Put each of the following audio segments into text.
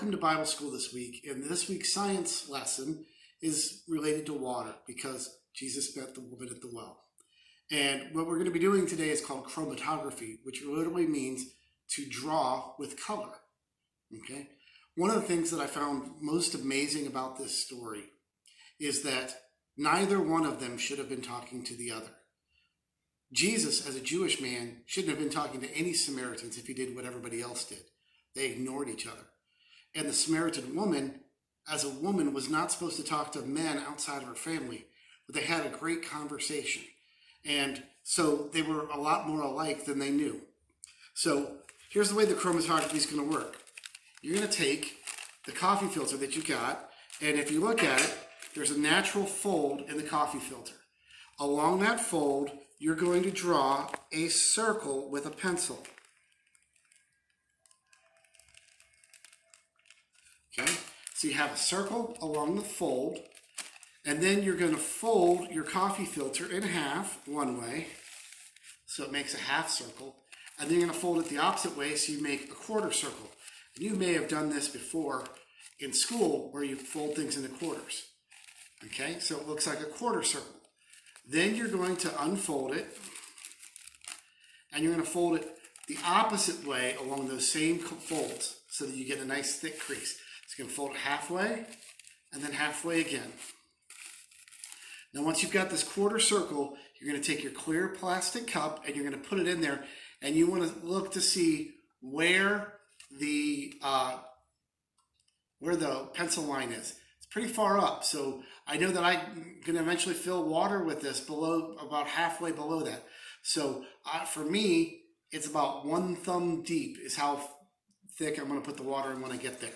welcome to Bible school this week. And this week's science lesson is related to water because Jesus met the woman at the well. And what we're going to be doing today is called chromatography, which literally means to draw with color. Okay. One of the things that I found most amazing about this story is that neither one of them should have been talking to the other. Jesus, as a Jewish man, shouldn't have been talking to any Samaritans if he did what everybody else did. They ignored each other. And the Samaritan woman, as a woman, was not supposed to talk to men outside of her family, but they had a great conversation. And so they were a lot more alike than they knew. So here's the way the chromatography is going to work. You're going to take the coffee filter that you got, and if you look at it, there's a natural fold in the coffee filter. Along that fold, you're going to draw a circle with a pencil. Okay, so you have a circle along the fold, and then you're going to fold your coffee filter in half one way, so it makes a half circle, and then you're going to fold it the opposite way so you make a quarter circle. And you may have done this before in school where you fold things into quarters. Okay, so it looks like a quarter circle. Then you're going to unfold it, and you're going to fold it the opposite way along those same folds so that you get a nice thick crease. So you're going to fold it halfway and then halfway again. Now once you've got this quarter circle, you're going to take your clear plastic cup and you're going to put it in there, and you want to look to see where the pencil line is. It's pretty far up, so I know that I'm going to eventually fill water with this below, about halfway below that. So for me, it's about 1 thumb deep is how thick I'm going to put the water in when I get there.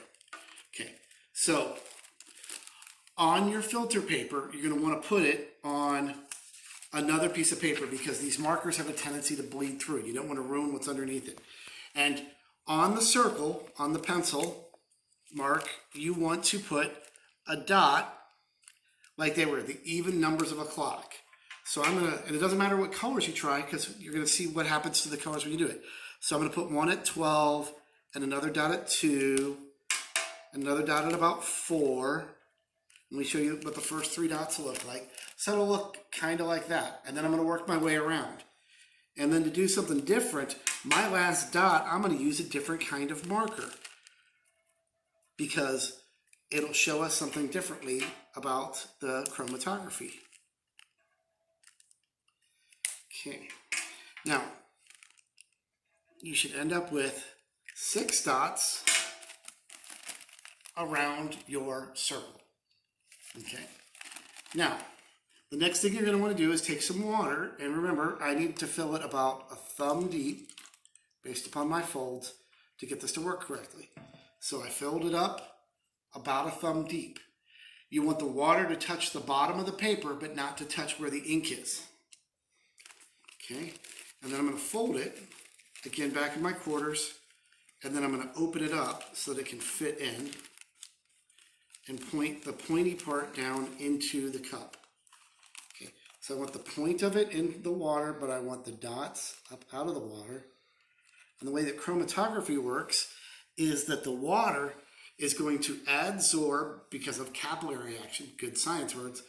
Okay, so on your filter paper, you're going to want to put it on another piece of paper because these markers have a tendency to bleed through. You don't want to ruin what's underneath it. And on the circle, on the pencil mark, you want to put a dot like they were the even numbers of a clock. So I'm going to, and it doesn't matter what colors you try because you're going to see what happens to the colors when you do it. So I'm going to put one at 12 and another dot at 2, another dot at about 4. Let me show you what the first 3 dots will look like. So it'll look kind of like that. And then I'm going to work my way around. And then to do something different, my last dot, I'm going to use a different kind of marker because it'll show us something differently about the chromatography. Okay. Now, you should end up with 6 dots around your circle. Okay. Now, the next thing you're going to want to do is take some water, and remember, I need to fill it about a thumb deep based upon my folds to get this to work correctly. So I filled it up about a thumb deep. You want the water to touch the bottom of the paper, but not to touch where the ink is. Okay, and then I'm going to fold it, again back in my quarters, and then I'm going to open it up so that it can fit in and point the pointy part down into the cup. Okay, so I want the point of it in the water, but I want the dots up out of the water. And the way that chromatography works is that the water is going to adsorb, because of capillary action, good science words,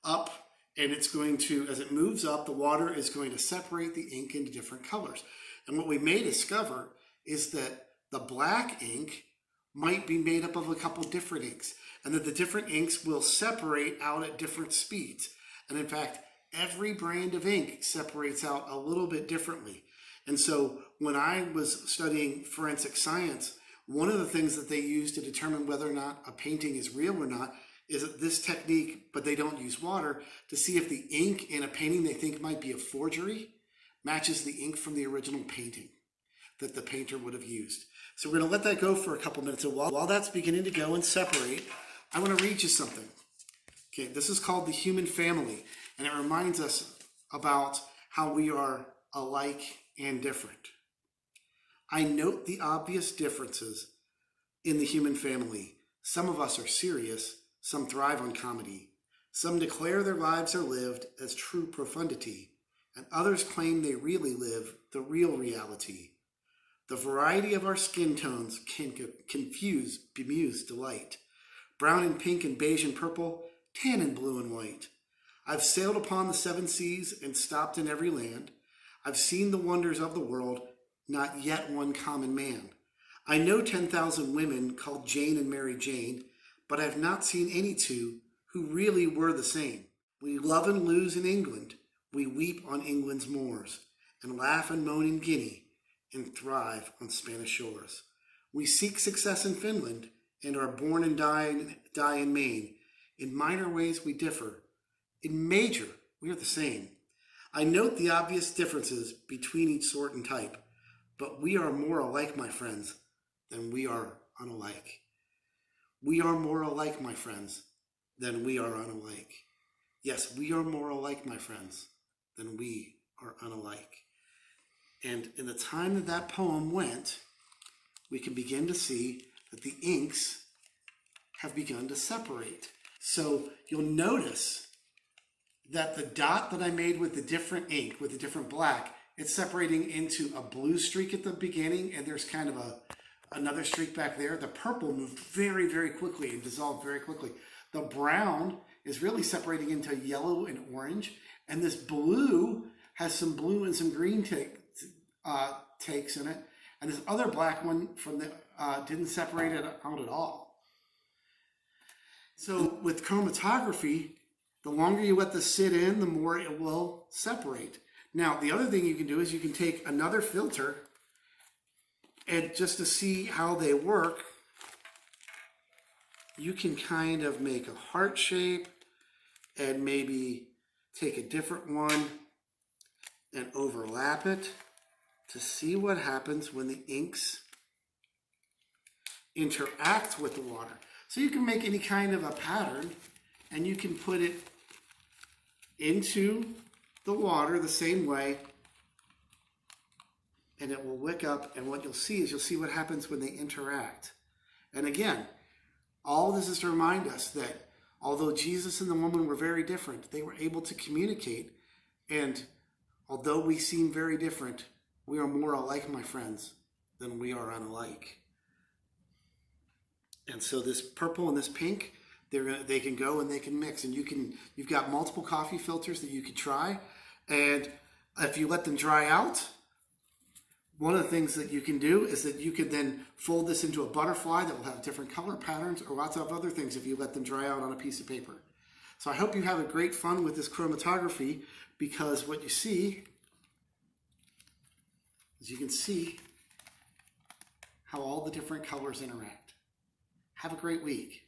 up, and it's going to, as it moves up, the water is going to separate the ink into different colors. And what we may discover is that the black ink might be made up of a couple different inks, and that the different inks will separate out at different speeds. And in fact, every brand of ink separates out a little bit differently. And so when I was studying forensic science, one of the things that they use to determine whether or not a painting is real or not is this technique, but they don't use water, to see if the ink in a painting they think might be a forgery matches the ink from the original painting that the painter would have used. So we're going to let that go for a couple minutes. So while that's beginning to go and separate, I want to read you something. Okay, this is called the human family, and it reminds us about how we are alike and different. I note the obvious differences in the human family. Some of us are serious, some thrive on comedy. Some declare their lives are lived as true profundity, and others claim they really live the real reality. The variety of our skin tones can confuse, bemuse delight. Brown and pink and beige and purple, tan and blue and white. I've sailed upon the seven seas and stopped in every land. I've seen the wonders of the world, not yet one common man. I know 10,000 women called Jane and Mary Jane, but I've not seen any two who really were the same. We love and lose in England. We weep on England's moors, and laugh and moan in Guinea, and thrive on Spanish shores. We seek success in Finland, and are born and die in Maine. In minor ways we differ. In major, we are the same. I note the obvious differences between each sort and type, but we are more alike, my friends, than we are unalike. We are more alike, my friends, than we are unalike. Yes, we are more alike, my friends, than we are unalike. And in the time that that poem went, we can begin to see that the inks have begun to separate. So you'll notice that the dot that I made with the different ink, with the different black, it's separating into a blue streak at the beginning, and there's kind of another streak back there. The purple moved very, very quickly and dissolved very quickly. The brown is really separating into yellow and orange, and this blue has some blue and some green takes in it, and this other black one from the didn't separate it out at all. So with chromatography, the longer you let this sit in, the more it will separate. Now, the other thing you can do is you can take another filter, and just to see how they work, you can kind of make a heart shape and maybe take a different one and overlap it to see what happens when the inks interact with the water. So you can make any kind of a pattern, and you can put it into the water the same way, and it will wick up, and what you'll see is you'll see what happens when they interact. And again, all this is to remind us that although Jesus and the woman were very different, they were able to communicate, and although we seem very different, we are more alike, my friends, than we are unlike. And so this purple and this pink, they can go and they can mix, and you've got multiple coffee filters that you could try, and if you let them dry out, one of the things that you can do is that you could then fold this into a butterfly that will have different color patterns or lots of other things if you let them dry out on a piece of paper. So I hope you have a great fun with this chromatography, because what you see is you can see how all the different colors interact. Have a great week.